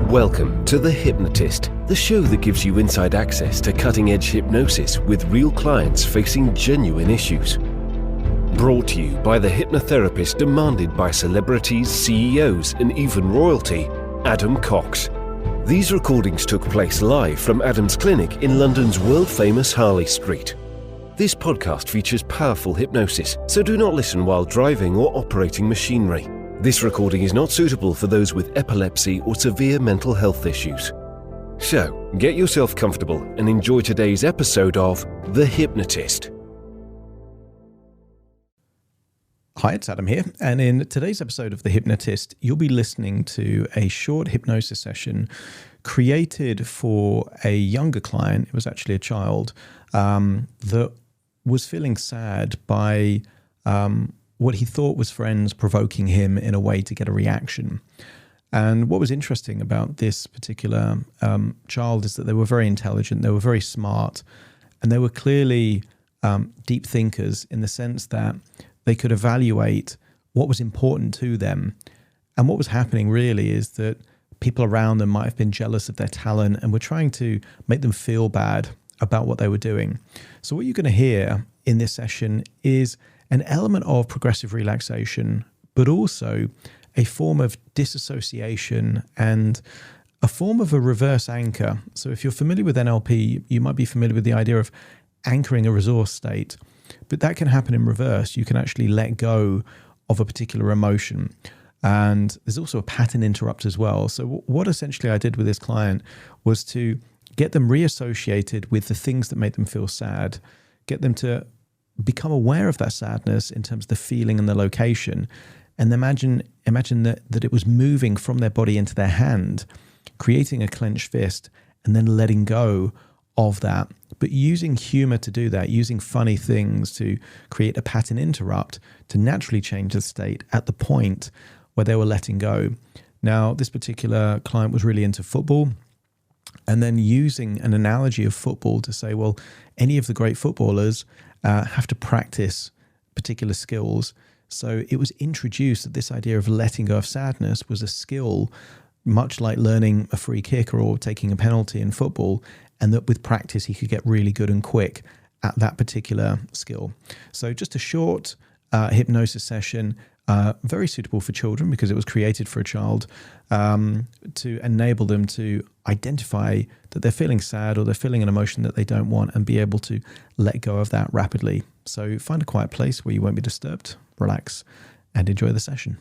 Welcome to The Hypnotist, the show that gives you inside access to cutting-edge hypnosis with real clients facing genuine issues. Brought to you by the hypnotherapist demanded by celebrities, CEOs, and even royalty, Adam Cox. These recordings took place live from Adam's clinic in London's world-famous Harley Street. This podcast features powerful hypnosis, so do not listen while driving or operating machinery. This recording is not suitable for those with epilepsy or severe mental health issues. So, get yourself comfortable and enjoy today's episode of The Hypnotist. Hi, it's Adam here, and in today's episode of The Hypnotist, you'll be listening to a short hypnosis session created for a younger client. It was actually a child that was feeling sad by what he thought was friends provoking him in a way to get a reaction. And what was interesting about this particular child is that they were very intelligent, they were very smart, and they were clearly deep thinkers in the sense that they could evaluate what was important to them. And what was happening really is that people around them might have been jealous of their talent and were trying to make them feel bad about what they were doing. So what you're going to hear in this session is an element of progressive relaxation, but also a form of disassociation and a form of a reverse anchor. So if you're familiar with NLP, you might be familiar with the idea of anchoring a resource state, but that can happen in reverse. You can actually let go of a particular emotion. And there's also a pattern interrupt as well. So what essentially I did with this client was to get them reassociated with the things that make them feel sad, get them to become aware of that sadness in terms of the feeling and the location, and imagine that it was moving from their body into their hand, creating a clenched fist, and then letting go of that, but using humor to do that, using funny things to create a pattern interrupt to naturally change the state at the point where they were letting go. Now, this particular client was really into football, and then using an analogy of football to say, well, any of the great footballers have to practice particular skills. So it was introduced that this idea of letting go of sadness was a skill, much like learning a free kick or taking a penalty in football, and that with practice he could get really good and quick at that particular skill. So just a short hypnosis session, very suitable for children because it was created for a child, to enable them to identify that they're feeling sad or they're feeling an emotion that they don't want and be able to let go of that rapidly. So find a quiet place where you won't be disturbed, relax, and enjoy the session.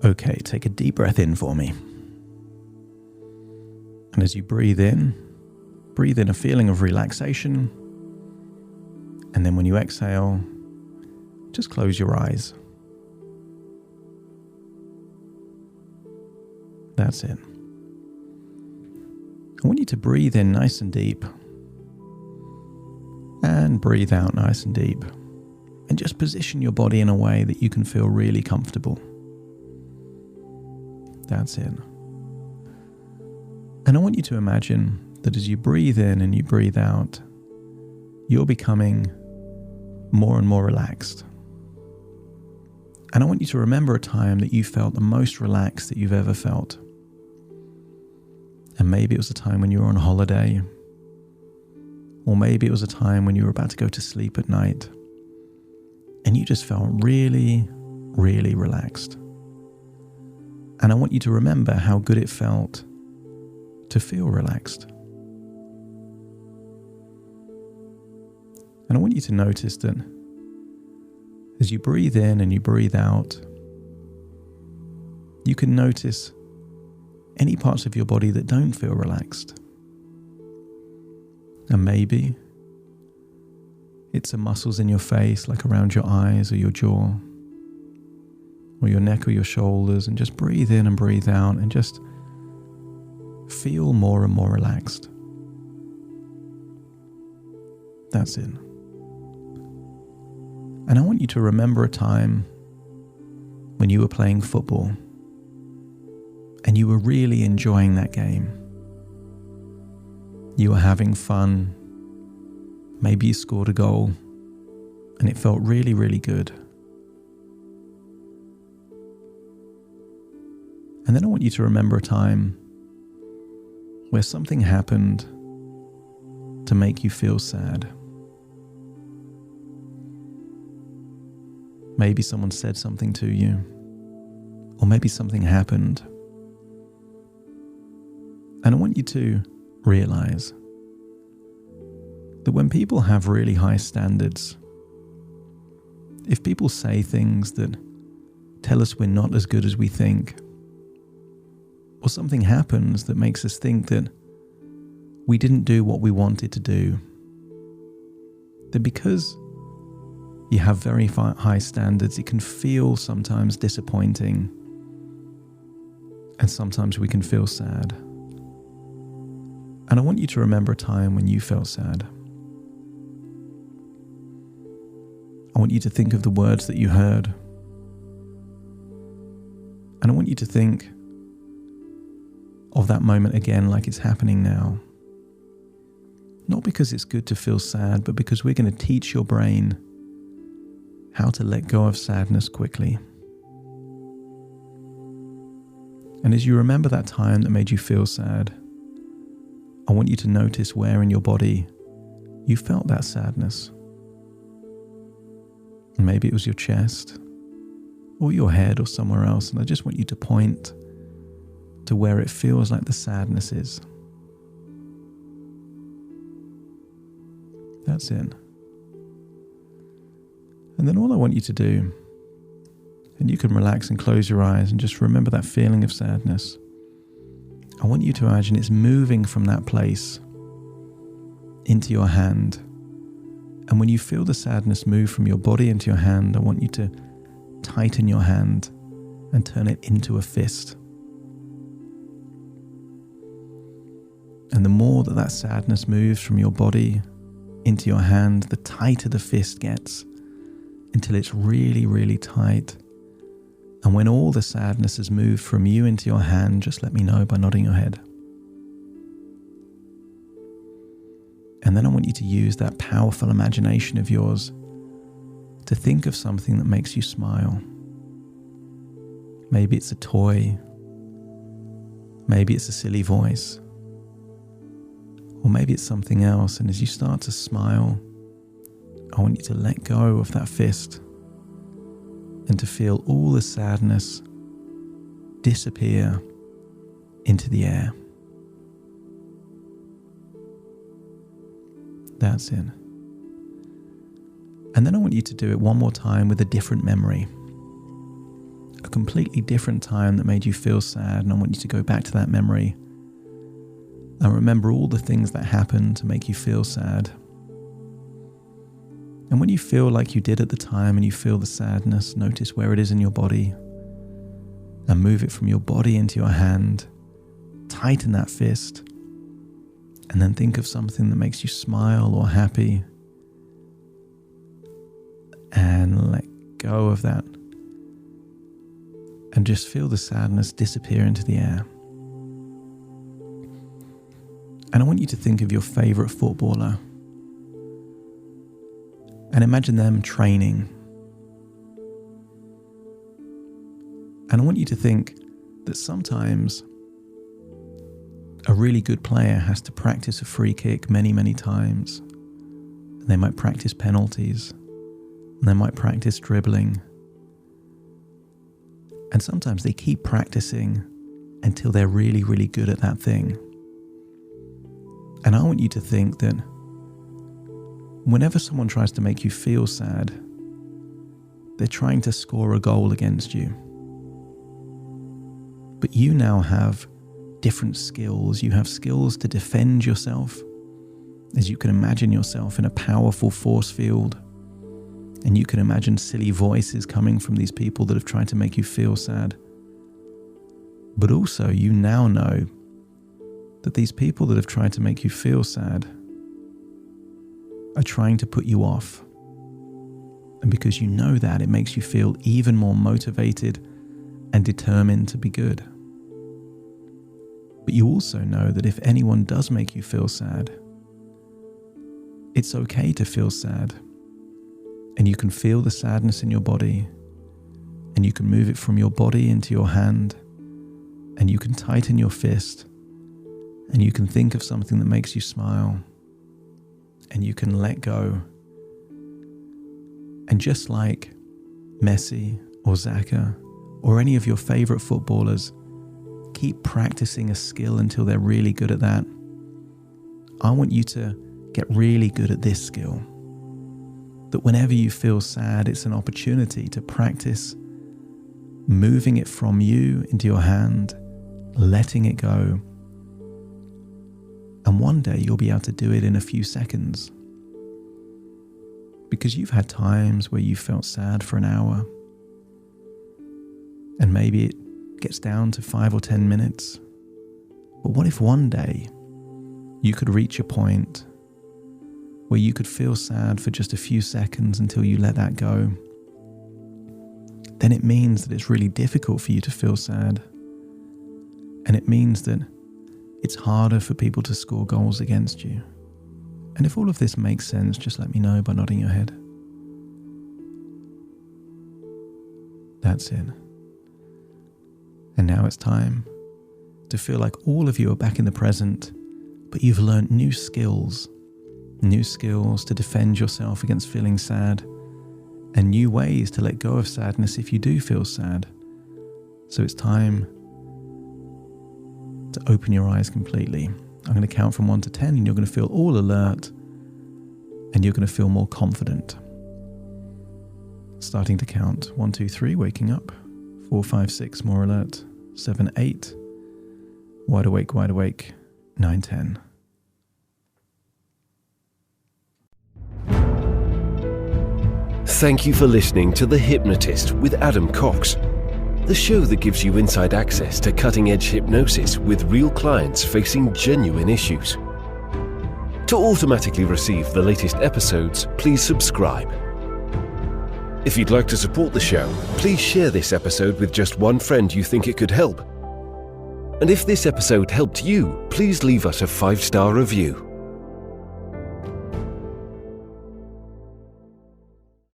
Okay, take a deep breath in for me. And as you breathe in a feeling of relaxation. And then when you exhale, just close your eyes. That's it. I want you to breathe in nice and deep. And breathe out nice and deep. And just position your body in a way that you can feel really comfortable. That's it. And I want you to imagine that as you breathe in and you breathe out, you're becoming more and more relaxed. And I want you to remember a time that you felt the most relaxed that you've ever felt. And maybe it was a time when you were on holiday, or maybe it was a time when you were about to go to sleep at night, and you just felt really, really relaxed. And I want you to remember how good it felt to feel relaxed. And I want you to notice that as you breathe in and you breathe out, you can notice any parts of your body that don't feel relaxed. And maybe it's the muscles in your face, like around your eyes or your jaw, or your neck or your shoulders, and just breathe in and breathe out and just feel more and more relaxed. That's it. And I want you to remember a time when you were playing football and you were really enjoying that game. You were having fun. Maybe you scored a goal and it felt really, really good. And then I want you to remember a time where something happened to make you feel sad. Maybe someone said something to you, or maybe something happened. And I want you to realize that when people have really high standards, if people say things that tell us we're not as good as we think, or something happens that makes us think that we didn't do what we wanted to do, that because you have very high standards, it can feel sometimes disappointing, and sometimes we can feel sad. And I want you to remember a time when you felt sad. I want you to think of the words that you heard. And I want you to think of that moment again like it's happening now. Not because it's good to feel sad, but because we're going to teach your brain how to let go of sadness quickly. And as you remember that time that made you feel sad, I want you to notice where in your body you felt that sadness. And maybe it was your chest, or your head, or somewhere else. And I just want you to point to where it feels like the sadness is. That's it. And then all I want you to do, and you can relax and close your eyes and just remember that feeling of sadness. I want you to imagine it's moving from that place into your hand. And when you feel the sadness move from your body into your hand, I want you to tighten your hand and turn it into a fist. And the more that sadness moves from your body into your hand, the tighter the fist gets, until it's really, really tight. And when all the sadness has moved from you into your hand, just let me know by nodding your head. And then I want you to use that powerful imagination of yours to think of something that makes you smile. Maybe it's a toy. Maybe it's a silly voice. Or maybe it's something else. And as you start to smile, I want you to let go of that fist and to feel all the sadness disappear into the air. That's it. And then I want you to do it one more time with a different memory. A completely different time that made you feel sad, and I want you to go back to that memory and remember all the things that happened to make you feel sad. And when you feel like you did at the time and you feel the sadness, notice where it is in your body and move it from your body into your hand. Tighten that fist and then think of something that makes you smile or happy and let go of that and just feel the sadness disappear into the air. And I want you to think of your favorite footballer and imagine them training. And I want you to think that sometimes a really good player has to practice a free kick many, many times. And they might practice penalties. And they might practice dribbling. And sometimes they keep practicing until they're really, really good at that thing. And I want you to think that whenever someone tries to make you feel sad, they're trying to score a goal against you. But you now have different skills. You have skills to defend yourself, as you can imagine yourself in a powerful force field. And you can imagine silly voices coming from these people that have tried to make you feel sad. But also you now know that these people that have tried to make you feel sad, are trying to put you off. And because you know that, it makes you feel even more motivated and determined to be good. But you also know that if anyone does make you feel sad, it's okay to feel sad. And you can feel the sadness in your body, and you can move it from your body into your hand, and you can tighten your fist, and you can think of something that makes you smile, and you can let go. And just like Messi or Xhaka or any of your favorite footballers keep practicing a skill until they're really good at that, I want you to get really good at this skill. That whenever you feel sad, it's an opportunity to practice moving it from you into your hand, letting it go. And one day you'll be able to do it in a few seconds. Because you've had times where you felt sad for an hour, and maybe it gets down to 5 or 10 minutes. But what if one day you could reach a point where you could feel sad for just a few seconds until you let that go? Then it means that it's really difficult for you to feel sad. And it means that it's harder for people to score goals against you. And if all of this makes sense, just let me know by nodding your head. That's it. And now it's time to feel like all of you are back in the present, but you've learned new skills to defend yourself against feeling sad, and new ways to let go of sadness if you do feel sad. So it's time to open your eyes completely. I'm going to count from 1 to 10, and you're going to feel all alert, and you're going to feel more confident. Starting to count. 1, 2, 3, waking up. 4, 5, 6, more alert. 7, 8, wide awake. 9, 10. Thank you for listening to The Hypnotist with Adam Cox, the show that gives you inside access to cutting-edge hypnosis with real clients facing genuine issues. To automatically receive the latest episodes, please subscribe. If you'd like to support the show, please share this episode with just one friend you think it could help. And if this episode helped you, please leave us a 5-star review.